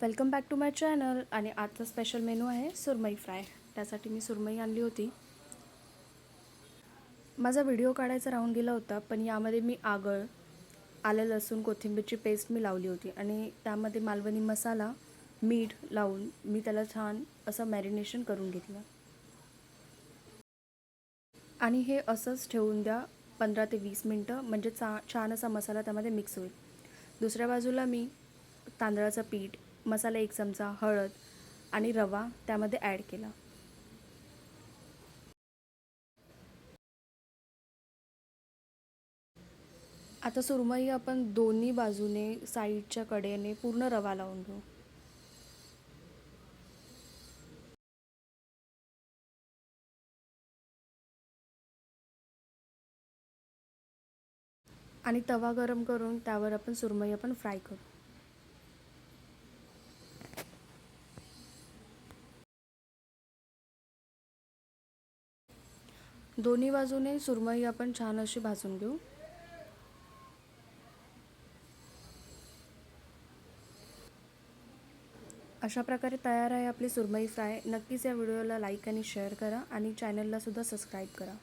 Welcome back to my channel. आणि आजचा special menu आहे सुरमई फ्राय. त्यासाठी मी सुरमई आणली होती. माझा व्हिडिओ काढायचा राहून गेला होता, पण यामध्ये मी आगळ, आलं लसूण कोथिंबीरची पेस्ट मी लावली होती आणि त्यामध्ये मालवणी मसाला, मीठ लावून मी त्याला छान असं मॅरिनेशन करून घेतलं. आणि हे असंच ठेवून द्या 15 ते 20 मिनटं, म्हणजे छान असा मसाला त्यामध्ये मिक्स होईल. दुसऱ्या बाजूला मी तांदळाचं पीठ, मसाला 1 चमचा, हळद आणि रवा त्यामध्ये ॲड केला. आता सुरमई आपण दोन्ही बाजूने साईडच्या कडेने पूर्ण रवा लावून घेऊ. आणि तवा गरम करून त्यावर आपण सुरमई फ्राय करू. दोन्ही बाजूने सुरमई आपण छान अशी भाजून घेऊ. अशा प्रकारे तयार आहे आपली सुरमई फ्राय. नक्कीच या व्हिडिओला लाईक आणि शेअर करा आणि चॅनलला सुद्धा सबस्क्राईब करा.